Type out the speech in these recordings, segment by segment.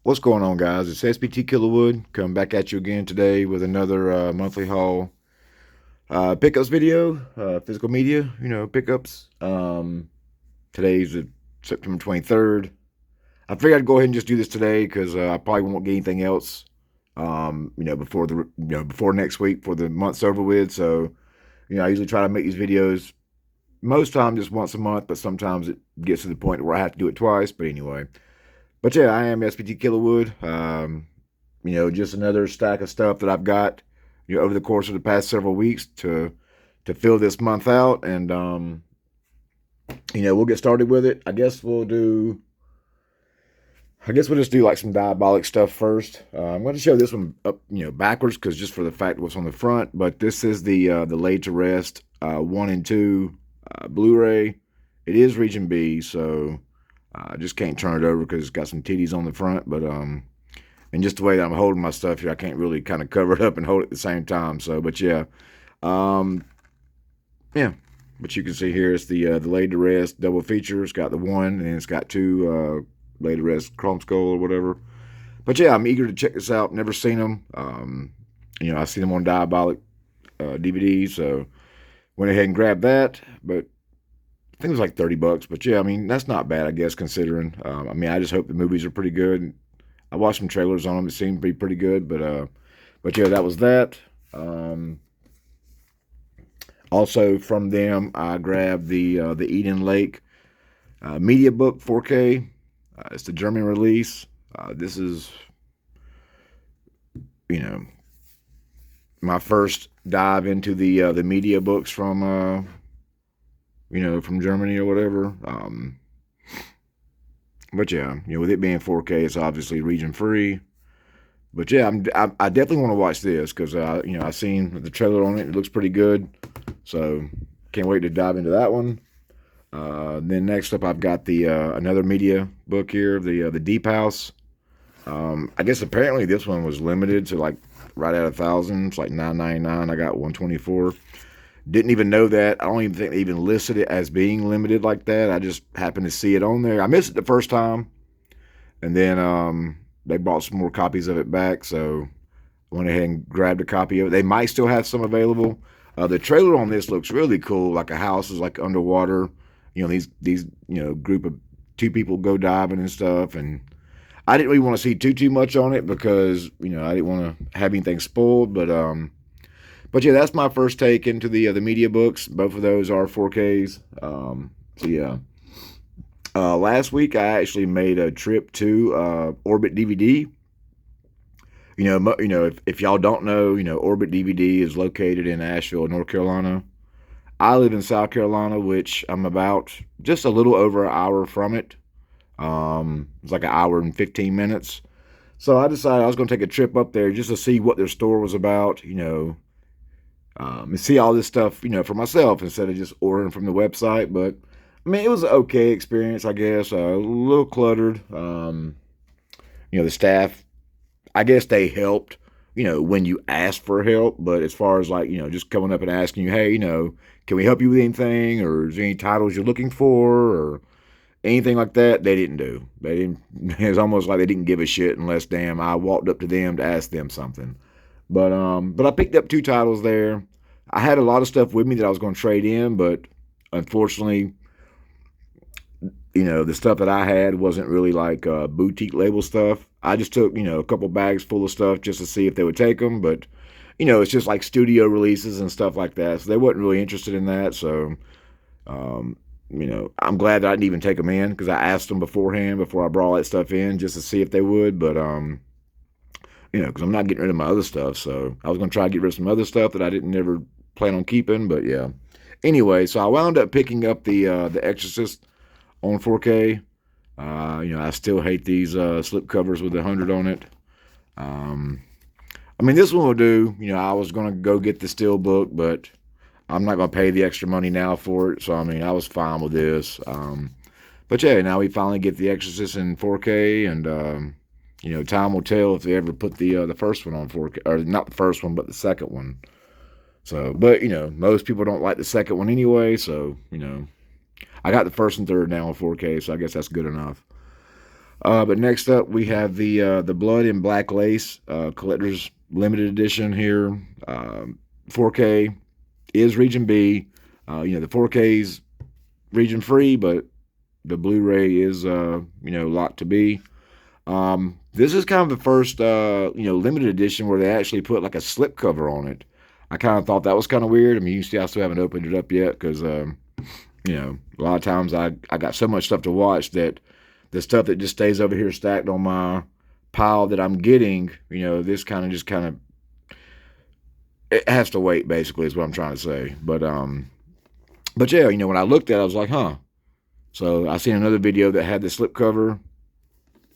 What's going on, guys? It's SBT Killerwood coming back at you again today with another monthly haul pickups video, physical media, pickups. Today's September 23rd. I figured I'd go ahead and just do this today because I probably won't get anything else, before next week for the month's over with. So, I usually try to make these videos most times just once a month, but sometimes it gets to the point where I have to do it twice. But anyway. But yeah, I am SPT Killerwood. Just another stack of stuff that I've got, over the course of the past several weeks to fill this month out, and we'll get started with it. I guess we'll just do like some diabolic stuff first. I'm going to show this one up, backwards, because just for the fact of what's on the front. But this is the Laid to Rest 1 and 2 Blu-ray. It is Region B, so I just can't turn it over because it's got some titties on the front. But and just the way that I'm holding my stuff here, I can't really kind of cover it up and hold it at the same time. So, but yeah, um, yeah. But you can see here it's the Laid to Rest double feature. It's got the one, and it's got two Laid to Rest Chrome Skull or whatever. But yeah, I'm eager to check this out. Never seen them. I see them on Diabolic DVD, so went ahead and grabbed that. But I think it was like $30. But yeah, I mean that's not bad, I guess, considering. I just hope the movies are pretty good. I watched some trailers on them. It seemed to be pretty good. But yeah, that was that. Also from them, I grabbed the Eden Lake Media Book 4K. It's the German release. This is, you know, my first dive into the media books from Germany or whatever. But yeah, with it being 4K, it's obviously region free. But yeah, I definitely want to watch this because I seen the trailer on it. It looks pretty good, so can't wait to dive into that one. Then next up, I've got the another media book here, the Deep House. I guess apparently this one was limited to like right at 1,000. It's like $9.99. I got 124. Didn't even know that. I don't even think they even listed it as being limited like that. I just happened to see it on there. I missed it the first time, and then they bought some more copies of it back, so I went ahead and grabbed a copy of it. They might still have some available. The trailer on this looks really cool. Like a house is like underwater. These group of two people go diving and stuff, and I didn't really want to see too much on it because I didn't want to have anything spoiled. But yeah, that's my first take into the media books. Both of those are 4Ks. So yeah. Last week I actually made a trip to Orbit DVD. If y'all don't know, Orbit DVD is located in Asheville, North Carolina. I live in South Carolina, which I'm about just a little over an hour from it. It's like an hour and 15 minutes. So I decided I was going to take a trip up there just to see what their store was about, and see all this stuff, for myself instead of just ordering from the website. But I mean, it was an okay experience, I guess. A little cluttered. The staff, I guess they helped, when you asked for help. But as far as like, just coming up and asking you, hey, can we help you with anything? Or is there any titles you're looking for? Or anything like that, they didn't do. They didn't. It's almost like they didn't give a shit unless, damn, I walked up to them to ask them something. But I picked up two titles there. I had a lot of stuff with me that I was going to trade in, but unfortunately, the stuff that I had wasn't really like boutique label stuff. I just took, a couple bags full of stuff just to see if they would take them. But, it's just like studio releases and stuff like that. So they wasn't really interested in that. So, I'm glad that I didn't even take them in because I asked them beforehand before I brought all that stuff in just to see if they would. But, because I'm not getting rid of my other stuff. So I was going to try to get rid of some other stuff that I didn't ever plan on keeping. But yeah. Anyway, so I wound up picking up the Exorcist on 4K. I still hate these slip covers with 100 on it. This one will do. I was going to go get the Steelbook, but I'm not going to pay the extra money now for it. So, I was fine with this. But yeah, now we finally get the Exorcist in 4K, and time will tell if they ever put the first one on 4K, or not the first one, but the second one. So, but most people don't like the second one anyway. So, I got the first and third now on 4K, so I guess that's good enough. But next up, we have the Blood and Black Lace collector's limited edition here. 4K is region B. The 4K is region free, but the Blu-ray is locked to B. This is kind of the first limited edition where they actually put like a slip cover on it. I kind of thought that was kind of weird. I mean, you see, I still haven't opened it up yet because a lot of times I got so much stuff to watch that the stuff that just stays over here stacked on my pile that I'm getting, this kind of it has to wait. Basically, is what I'm trying to say. But yeah, when I looked at it, I was like, huh. So I seen another video that had the slip cover.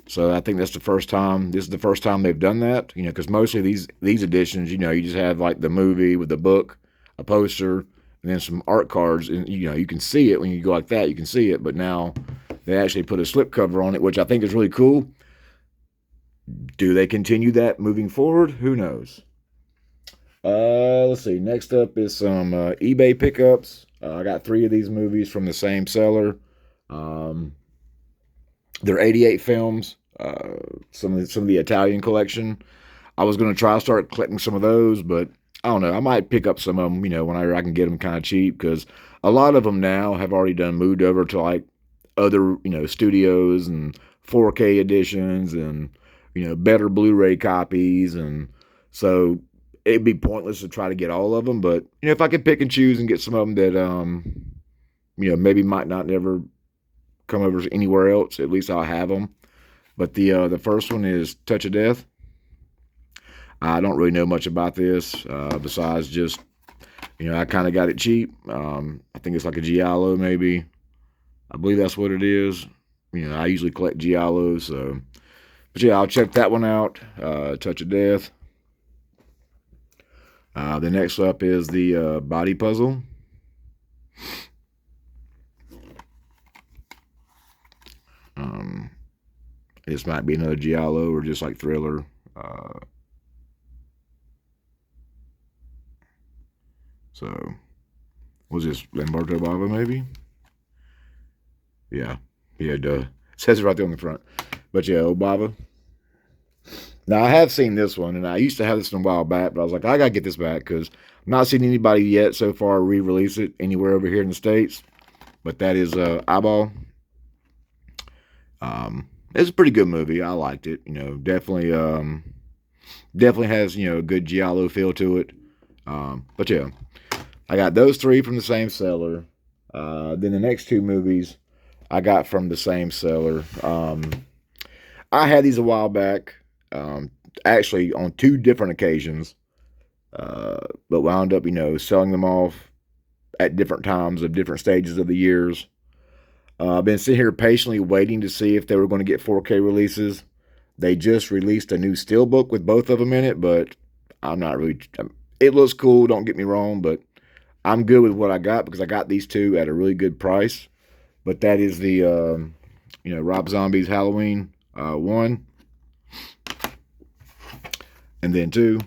So I think that's the first time. This is the first time they've done that. Because mostly these editions, you just have like the movie with the book, a poster, and then some art cards, and you can see it when you go like that. You can see it, but now they actually put a slip cover on it, which I think is really cool. Do they continue that moving forward? Who knows? Let's see. Next up is some eBay pickups. I got 3 of these movies from the same seller. They're 88 films. Some of the Italian collection. I was going to try to start collecting some of those, but I don't know. I might pick up some of them, whenever I can get them kind of cheap, because a lot of them now have already moved over to like other, studios and 4K editions and, better Blu-ray copies. And so it'd be pointless to try to get all of them. But, if I could pick and choose and get some of them that, maybe might not never come over anywhere else, at least I'll have them. But the first one is Touch of Death. I don't really know much about this besides just, I kind of got it cheap. I think it's like a Giallo maybe. I believe that's what it is. I usually collect Giallos, so. But yeah, I'll check that one out. Touch of Death. The next up is the Body Puzzle. This might be another Giallo or just like thriller. So, was this Lamberto Bava maybe? Yeah, duh. It says it right there on the front. But yeah, Bava. Now I have seen this one, and I used to have this one a while back, but I was like, I gotta get this back because I'm not seeing anybody yet so far re-release it anywhere over here in the States. But that is Eyeball. It's a pretty good movie. I liked it. Definitely has a good giallo feel to it. But yeah, I got those 3 from the same seller. Then the next 2 movies I got from the same seller. I had these a while back, actually on 2 different occasions, but wound up selling them off at different times of different stages of the years. I've been sitting here patiently waiting to see if they were going to get 4K releases. They just released a new steelbook with both of them in it, but I'm not really. It looks cool, don't get me wrong, but I'm good with what I got because I got these 2 at a really good price. But that is the Rob Zombie's Halloween 1, and then 2.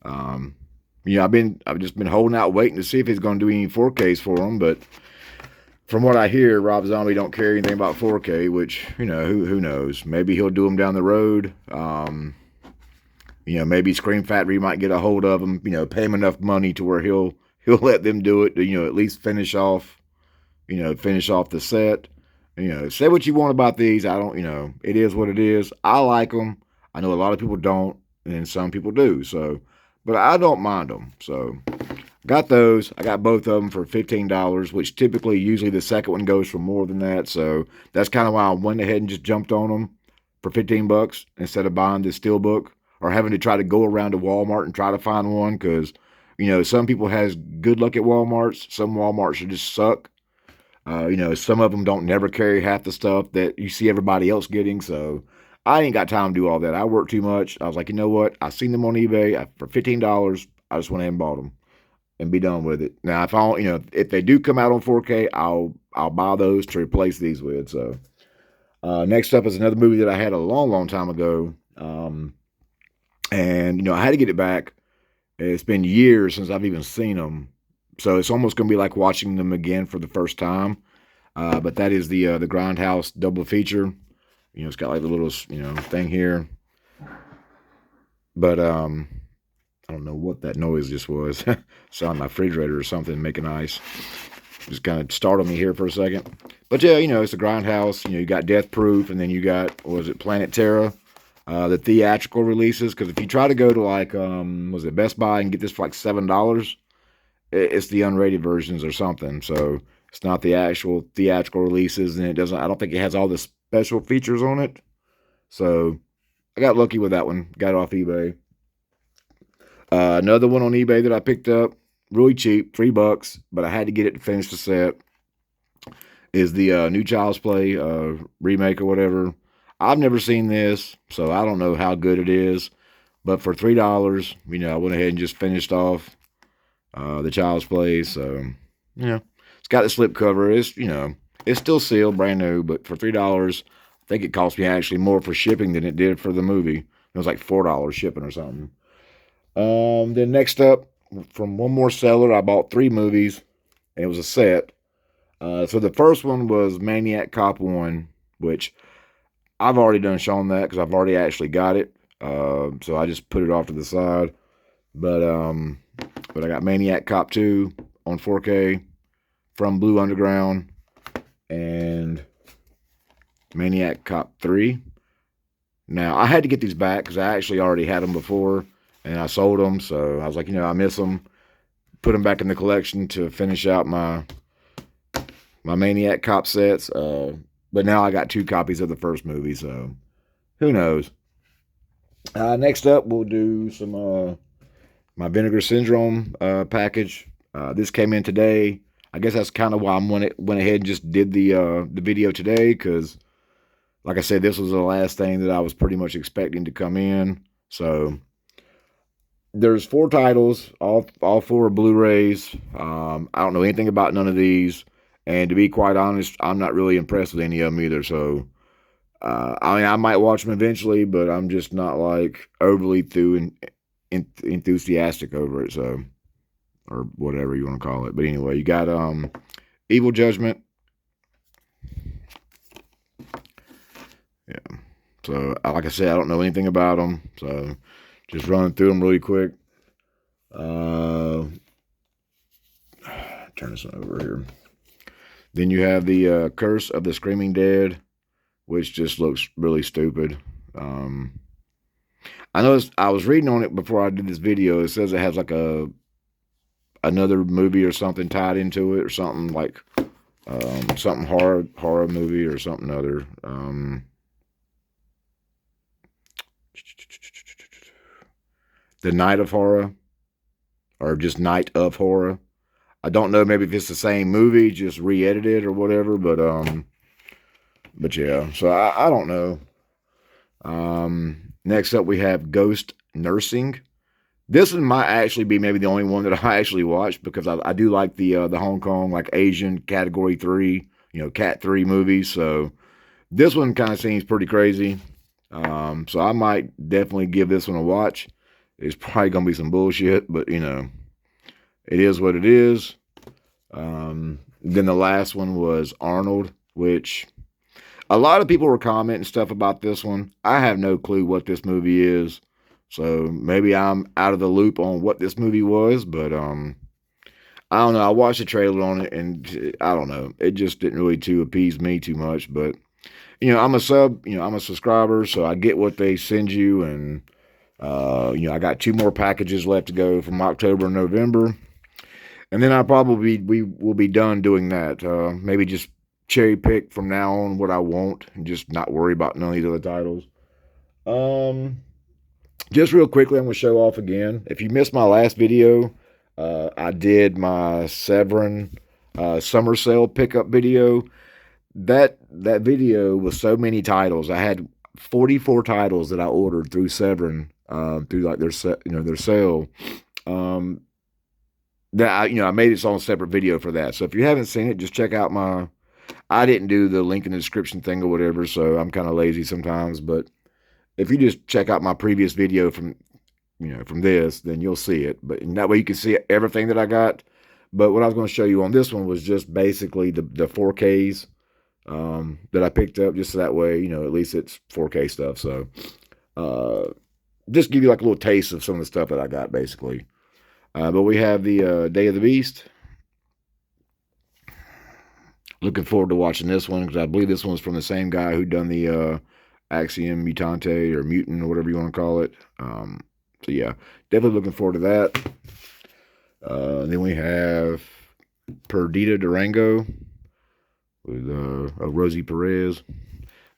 I've just been holding out waiting to see if he's going to do any 4Ks for them, but from what I hear, Rob Zombie don't care anything about 4K, which, who knows? Maybe he'll do them down the road. Maybe Scream Factory might get a hold of him, pay him enough money to where he'll let them do it to, at least finish off the set. Say what you want about these. I don't, it is what it is. I like them. I know a lot of people don't, and some people do. So, but I don't mind them. So, got those. I got both of them for $15, which typically, usually the second one goes for more than that. So that's kind of why I went ahead and just jumped on them for $15 instead of buying this steelbook or having to try to go around to Walmart and try to find one. Because, some people has good luck at Walmarts. Some Walmarts just suck. Some of them don't never carry half the stuff that you see everybody else getting. So I ain't got time to do all that. I work too much. I was like, you know what? I seen them on eBay for $15. I just went ahead and bought them and be done with it. Now, if they do come out on 4K, I'll buy those to replace these with. So, next up is another movie that I had a long, long time ago, and I had to get it back. It's been years since I've even seen them, so it's almost gonna be like watching them again for the first time. But that is the Grindhouse double feature. You know, it's got like the little, you know, thing here. But I don't know what that noise just was. Sound my refrigerator or something making ice. Just kind of startled me here for a second. But yeah, you know, it's a Grindhouse. You know, you got Death Proof, and then you got, what was it, Planet Terror, the theatrical releases. Because if you try to go to like, was it Best Buy and get this for like $7, it's the unrated versions or something. So it's not the actual theatrical releases, and it doesn't. I don't think it has all the special features on it. So I got lucky with that one. Got it off eBay. Another one on eBay that I picked up, really cheap, $3, but I had to get it to finish the set, is the new Child's Play remake or whatever. I've never seen this, so I don't know how good it is. But for $3, you know, I went ahead and just finished off the Child's Play. So, you know, it's got the slip cover. It's, you know, it's still sealed, brand new, but for $3, I think it cost me actually more for shipping than it did for the movie. It was like $4 shipping or something. Then next up, from one more seller, I bought 3 movies, and it was a set. So the first one was Maniac Cop 1, which I've already done shown that because I've already actually got it. So I just put it off to the side. But I got Maniac Cop 2 on 4K from Blue Underground, and Maniac Cop 3. Now, I had to get these back because I actually already had them before, and I sold them. So I was like, you know, I miss them. Put them back in the collection to finish out my Maniac Cop sets. But now I got 2 copies of the first movie, so who knows. Next up, we'll do some my Vinegar Syndrome package. This came in today. I guess that's kind of why I went ahead and just did the video today, because, like I said, this was the last thing that I was pretty much expecting to come in. So there's 4 titles, all 4 Blu-rays. I don't know anything about none of these, and to be quite honest, I'm not really impressed with any of them either. So I mean, I might watch them eventually, but I'm just not like overly enthusiastic over it. So, or whatever you want to call it. But anyway, you got Evil Judgment. Yeah. So, like I said, I don't know anything about them. So, just running through them really quick. Turn this one over here. Then you have the Curse of the Screaming Dead, which just looks really stupid. I noticed, I was reading on it before I did this video. It says it has like another movie or something tied into it, or something like something horror movie or something other. The Night of Horror, or just Night of Horror. I don't know, maybe if it's the same movie, just re-edited or whatever, but yeah, so I don't know. Next up we have Ghost Nursing. This one might actually be maybe the only one that I actually watched, because I do like the Hong Kong, like Asian category 3, you know, Cat 3 movies. So this one kind of seems pretty crazy. So I might definitely give this one a watch. It's probably gonna be some bullshit, but you know, it is what it is. Then the last one was Arnold, which a lot of people were commenting stuff about this one. I have no clue what this movie is, so maybe I'm out of the loop on what this movie was, but I don't know. I watched the trailer on it, and I don't know. It just didn't really appease me too much, but you know, I'm a subscriber, so I get what they send you, and you know, I got 2 more packages left to go from October and November, and then we will be done doing that. Maybe just cherry pick from now on what I want, and just not worry about none of these other titles. Just real quickly, I'm going to show off again. If you missed my last video, I did my Severin summer sale pickup video. That video was so many titles. I had 44 titles that I ordered through Severin, through like their sale. I made its own separate video for that. So if you haven't seen it, just check out my. I didn't do the link in the description thing or whatever, so I'm kind of lazy sometimes. But if you just check out my previous video from this, then you'll see it. But in that way you can see everything that I got. But what I was going to show you on this one was just basically the 4Ks. that I picked up just so that way, you know, at least it's 4K stuff. So just give you like a little taste of some of the stuff that I got basically. But we have the Day of the Beast. Looking forward to watching this one because I believe this one's from the same guy who done the Axiom Mutante or Mutant or whatever you want to call it. So yeah, definitely looking forward to that. Then we have Perdita Durango with Rosie Perez.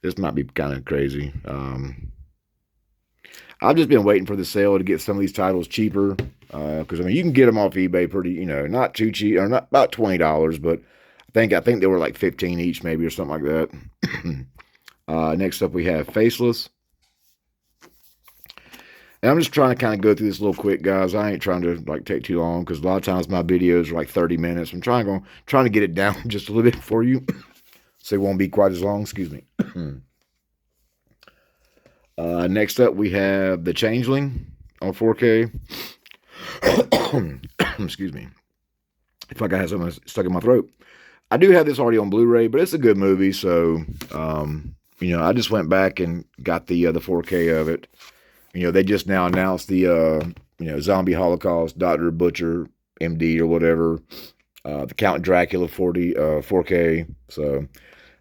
This might be kind of crazy. I've just been waiting for the sale to get some of these titles cheaper because I mean you can get them off eBay pretty, you know, not too cheap or not about $20, but I think they were like 15 each maybe or something like that. Next up we have Faceless. And I'm just trying to kind of go through this a little quick, guys. I ain't trying to like take too long because a lot of times my videos are like 30 minutes. I'm trying to get it down just a little bit for you, so it won't be quite as long. Excuse me. Next up, we have The Changeling on 4K. Excuse me. If like I had something stuck in my throat. I do have this already on Blu-ray, but it's a good movie. So, you know, I just went back and got the 4K of it. You know, they just now announced the, you know, Zombie Holocaust, Dr. Butcher, MD or whatever, the Count Dracula 4K. So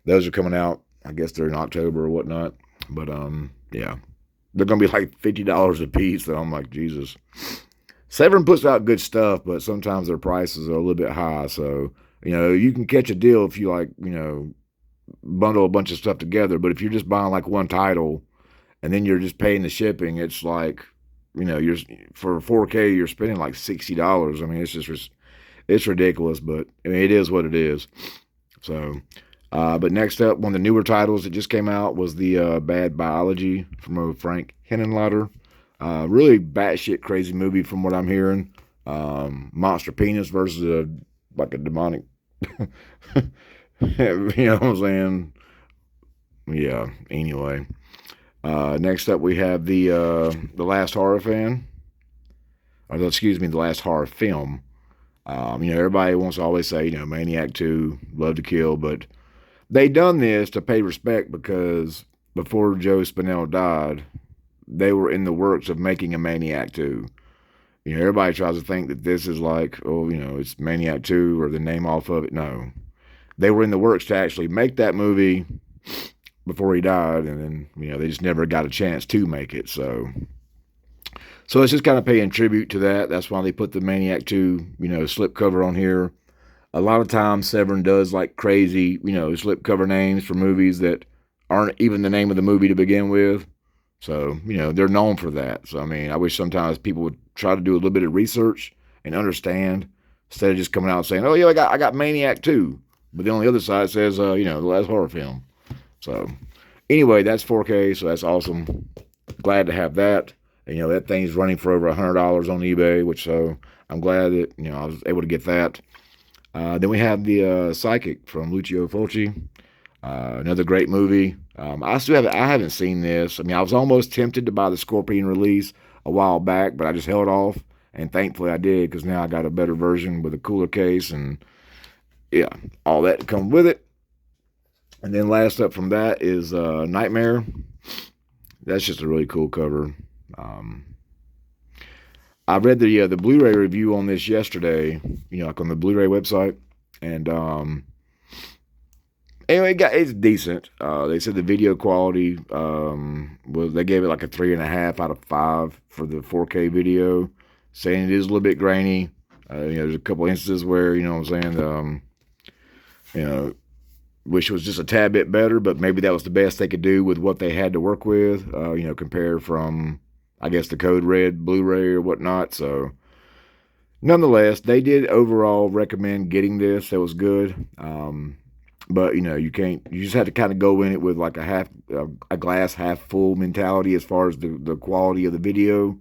those are coming out. I guess they're in October or whatnot. But, yeah, they're going to be like $50 a piece. So I'm like, Jesus. Severin puts out good stuff, but sometimes their prices are a little bit high. So, you know, you can catch a deal if you like, you know, bundle a bunch of stuff together. But if you're just buying like one title, and then you're just paying the shipping, it's like, you know, you're for 4K, you're spending like $60. I mean, it's ridiculous, but I mean, it is what it is. So, but next up, one of the newer titles that just came out was the Bad Biology from Frank Henenlotter. Really batshit crazy movie from what I'm hearing. Monster penis versus like a demonic, you know what I'm saying? Yeah. Anyway. Next up, we have the Last Horror Fan, or excuse me, the Last Horror Film. You know, everybody wants to always say, you know, Maniac 2, Love to Kill, but they done this to pay respect because before Joe Spinell died, they were in the works of making a Maniac 2. You know, everybody tries to think that this is like, oh, you know, it's Maniac 2 or the name off of it. No, they were in the works to actually make that movie before he died, and then, you know, they just never got a chance to make it. So it's just kind of paying tribute to that. That's why they put the Maniac 2, you know, slipcover on here. A lot of times Severin does like crazy, you know, slipcover names for movies that aren't even the name of the movie to begin with. So, you know, they're known for that. So, I mean, I wish sometimes people would try to do a little bit of research and understand instead of just coming out and saying, oh, yeah, I got Maniac 2. But then on the other side it says, you know, the Last Horror Film. So anyway, that's 4K, so that's awesome. Glad to have that. And, you know, that thing's running for over $100 on eBay, which so I'm glad that, you know, I was able to get that. Then we have the Psychic from Lucio Fulci. Another great movie. I haven't seen this. I mean, I was almost tempted to buy the Scorpion release a while back, but I just held off. And thankfully I did because now I got a better version with a cooler case and, yeah, all that to come with it. And then last up from that is Nightmare. That's just a really cool cover. I read the Blu-ray review on this yesterday, you know, like on the Blu-ray website, and anyway, it's decent. They said the video quality they gave it like a 3.5 out of 5 for the 4K video, saying it is a little bit grainy. You know, there's a couple instances where, you know what I'm saying, you know, wish it was just a tad bit better, but maybe that was the best they could do with what they had to work with, you know, compared from, I guess, the Code Red Blu-ray or whatnot. So nonetheless, they did overall recommend getting this. That was good. But, you know, you just have to kind of go in it with like a glass half full mentality as far as the quality of the video.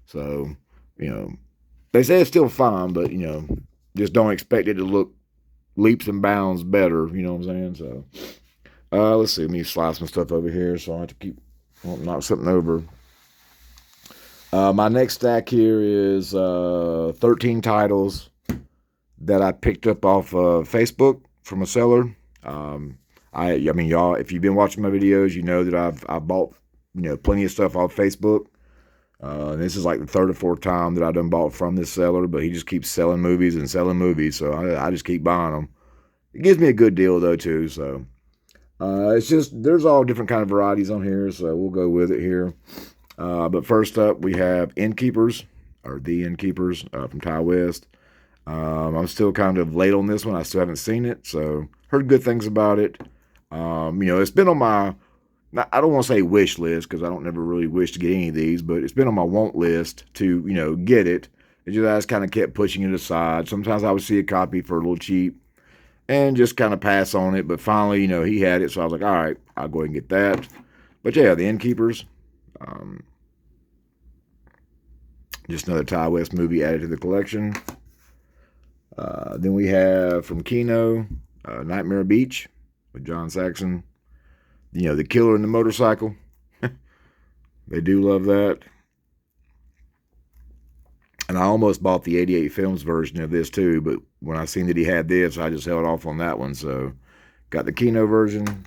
So, you know, they say it's still fine, but, you know, just don't expect it to look leaps and bounds better, you know what I'm saying? So, let's see. Let me slide some stuff over here so I have to knock something over. My next stack here is 13 titles that I picked up off Facebook from a seller. I mean, y'all, if you've been watching my videos, you know that I bought, plenty of stuff off Facebook. This is like the third or fourth time that I done bought from this seller, but he just keeps selling movies and selling movies, so I just keep buying them. It gives me a good deal though too, so it's just there's all different kind of varieties on here, so we'll go with it here. But first up, we have Innkeepers, or The Innkeepers, from Ti West. I'm still kind of late on this one. I still haven't seen it, so heard good things about it. It's been on my, I don't want to say wish list because I don't never really wish to get any of these, but it's been on my want list to, get it. It just, I just kind of kept pushing it aside. Sometimes I would see a copy for a little cheap and just kind of pass on it. But finally, he had it, so I was like, all right, I'll go ahead and get that. But yeah, The Innkeepers. Just another Ti West movie added to the collection. Then we have from Kino, Nightmare Beach with John Saxon. The killer in the motorcycle. They do love that. And I almost bought the 88 Films version of this too, but when I seen that he had this, I just held off on that one. So got the Kino version.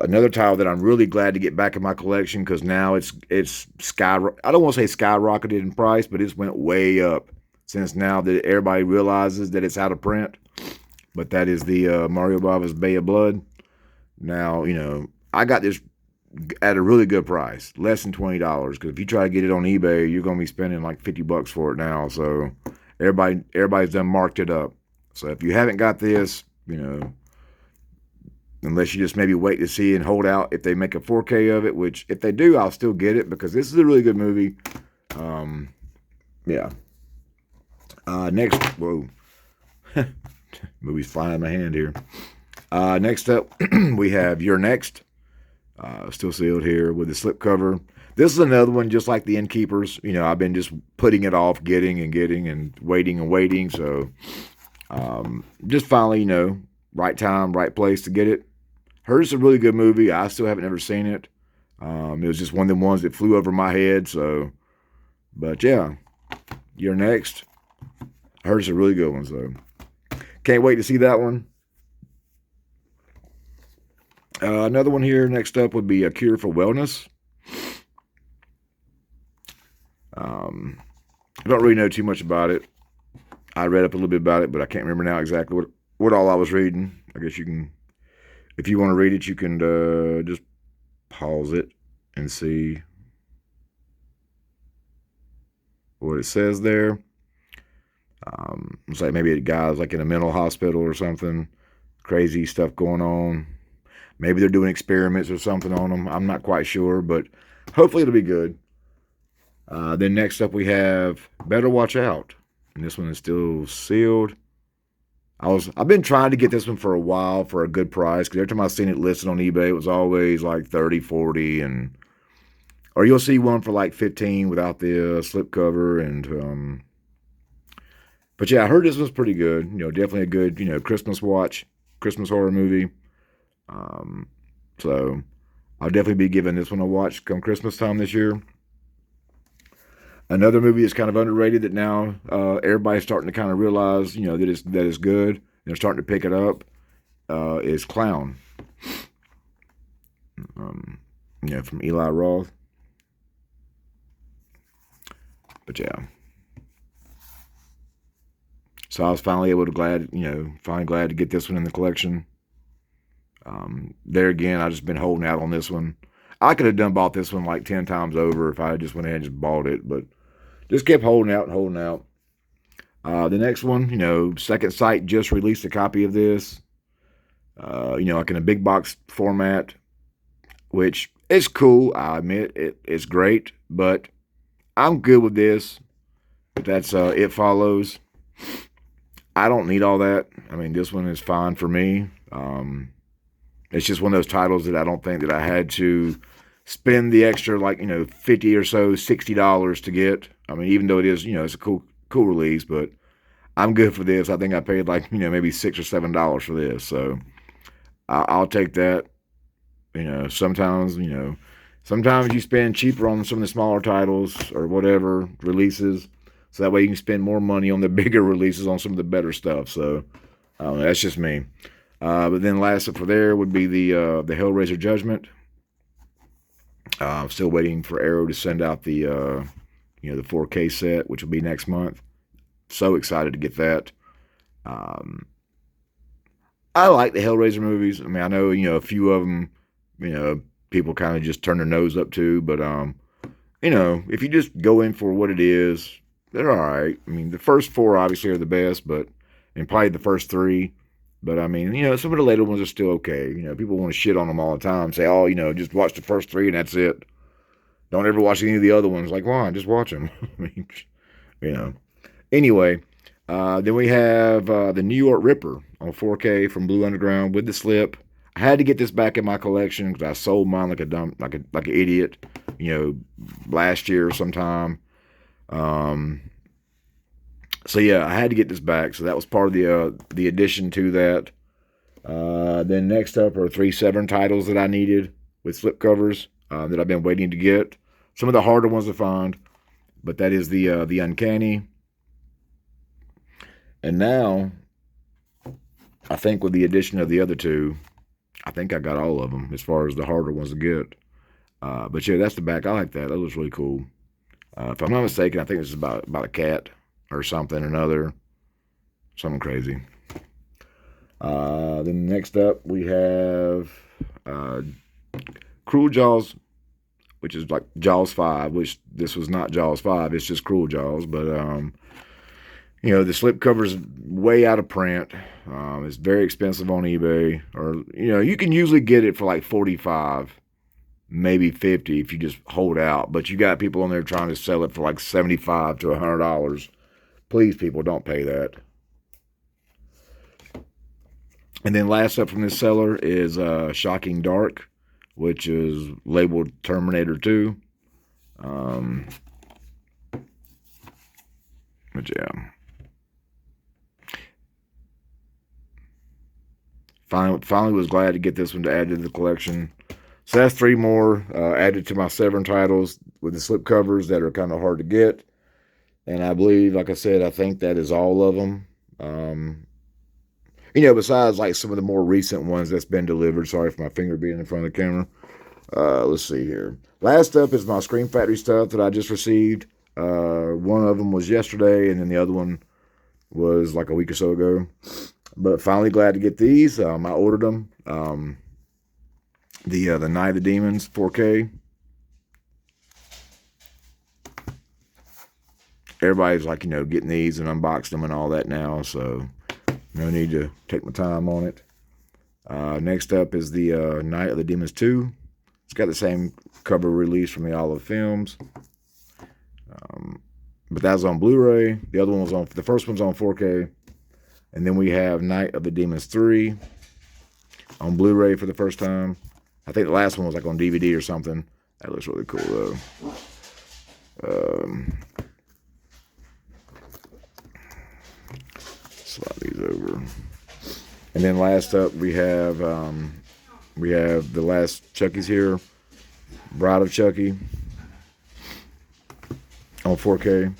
Another title that I'm really glad to get back in my collection because now it's I don't want to say skyrocketed in price, but it's went way up since now that everybody realizes that it's out of print. But that is the Mario Bava's Bay of Blood. Now, I got this at a really good price, less than $20. Because if you try to get it on eBay, you're going to be spending like $50 for it now. So everybody's done marked it up. So if you haven't got this, unless you just maybe wait to see and hold out if they make a 4K of it, which if they do, I'll still get it because this is a really good movie. Yeah. Next, whoa. Movie's flying in my hand here. Next up, we have You're Next. Still sealed here with the slipcover. This is another one just like the Innkeepers. I've been just putting it off, getting and waiting. So just finally, right time, right place to get it. Heard it's a really good movie. I still haven't ever seen it. It was just one of them ones that flew over my head. So, but yeah, You're Next. I heard it's a really good one. So can't wait to see that one. Another one here next up would be A Cure for Wellness. I don't really know too much about it. I read up a little bit about it, but I can't remember now exactly what all I was reading. I guess you can, if you want to read it, you can just pause it and see what it says there. It's like maybe a guy's like in a mental hospital or something. Crazy stuff going on. Maybe they're doing experiments or something on them. I'm not quite sure, but hopefully it'll be good. Then next up we have Better Watch Out. And this one is still sealed. I've been trying to get this one for a while for a good price because every time I've seen it listed on eBay, it was always like 30, 40, or you'll see one for like 15 without the slipcover. And but yeah, I heard this one's pretty good. Definitely a good Christmas watch, Christmas horror movie. So I'll definitely be giving this one a watch come Christmas time this year. Another movie that's kind of underrated that now everybody's starting to kind of realize, that it's good. They're starting to pick it up. Is Clown. From Eli Roth. But yeah. So I was finally glad to get this one in the collection. There again, I've just been holding out on this one. I could have bought this one like 10 times over if I just went ahead and just bought it, but just kept holding out. The next one, Second Sight just released a copy of this, like in a big box format, which is cool. I admit it's great, but I'm good with this. But that's It Follows. I don't need all that. I mean, this one is fine for me. It's just one of those titles that I don't think that I had to spend the extra, like, $50 or so, $60 to get. I mean, even though it is, it's a cool release, but I'm good for this. I think I paid like, maybe $6 or $7 for this. So I'll take that. Sometimes you spend cheaper on some of the smaller titles or whatever releases. So that way you can spend more money on the bigger releases on some of the better stuff. So that's just me. But then last up for there would be the Hellraiser Judgment. I'm still waiting for Arrow to send out the 4K set, which will be next month. So excited to get that. I like the Hellraiser movies. I mean, I know a few of them, people kind of just turn their nose up to, but if you just go in for what it is, they're all right. I mean, the first four obviously are the best, and probably the first three. But I mean, some of the later ones are still okay. People want to shit on them all the time, say, oh, just watch the first three and that's it. Don't ever watch any of the other ones. Like, why? Just watch them. I mean, Anyway, then we have the New York Ripper on 4K from Blue Underground with the slip. I had to get this back in my collection because I sold mine like an idiot, last year sometime. So yeah, I had to get this back. So that was part of the addition to that. Then next up are 3 Severn titles that I needed with slipcovers that I've been waiting to get. Some of the harder ones to find, but that is the Uncanny. And now, I think with the addition of the other two, I think I got all of them as far as the harder ones to get. But yeah, that's the back. I like that. That looks really cool. If I'm not mistaken, I think this is about a cat or something or another. Something crazy. Then next up, we have Cruel Jaws, which is like Jaws 5, which this was not Jaws 5. It's just Cruel Jaws. But, the slipcover's way out of print. It's very expensive on eBay. Or, you can usually get it for like 45, maybe 50 if you just hold out. But you got people on there trying to sell it for like $75 to $100. Please, people, don't pay that. And then last up from this seller is Shocking Dark, which is labeled Terminator 2. But yeah. Finally was glad to get this one to add to the collection. So that's 3 more added to my Severn titles with the slipcovers that are kind of hard to get. And I believe, like I said, I think that is all of them. Besides like some of the more recent ones that's been delivered. Sorry for my finger being in front of the camera. Let's see here. Last up is my Scream Factory stuff that I just received. One of them was yesterday, and then the other one was like a week or so ago. But finally glad to get these. I ordered them. The Night of the Demons 4K. Everybody's like, getting these and unboxing them and all that now, so no need to take my time on it. Next up is the Night of the Demons 2. It's got the same cover release from the Olive Films. But that's on Blu-ray. The first one's on 4K. And then we have Night of the Demons 3 on Blu-ray for the first time. I think the last one was like on DVD or something. That looks really cool though. Slide these over. And then last up we have the last Chucky's here. Bride of Chucky on 4K.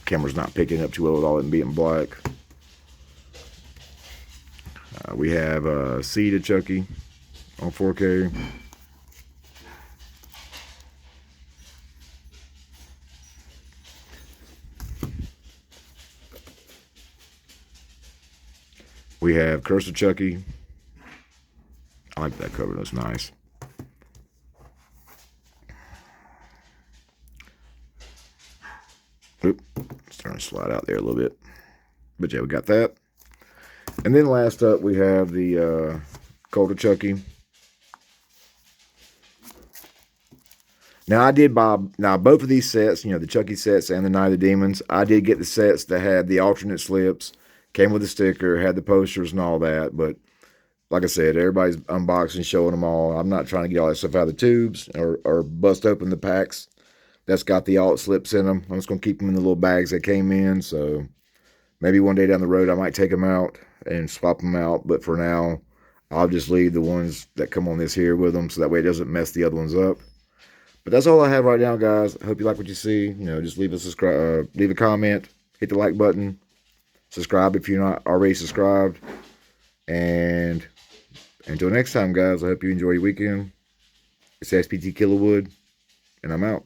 Camera's not picking up too well with all it being black. We have Seed of Chucky on 4K. We have Curse of Chucky. I like that cover. That's nice. Oop, starting to slide out there a little bit. But yeah, we got that. And then last up, we have the Cult of Chucky. Now, I did buy both of these sets, the Chucky sets and the Night of the Demons. I did get the sets that had the alternate slips, came with a sticker, had the posters and all that. But like I said, everybody's unboxing, showing them all. I'm not trying to get all that stuff out of the tubes or bust open the packs that's got the alt slips in them. I'm just going to keep them in the little bags that came in. So maybe one day down the road, I might take them out and swap them out. But for now, I'll just leave the ones that come on this here with them so that way it doesn't mess the other ones up. But that's all I have right now, guys. I hope you like what you see. Just leave a comment, hit the like button, Subscribe if you're not already subscribed. And until next time, guys, I hope you enjoy your weekend. It's SPT Killawood, and I'm out.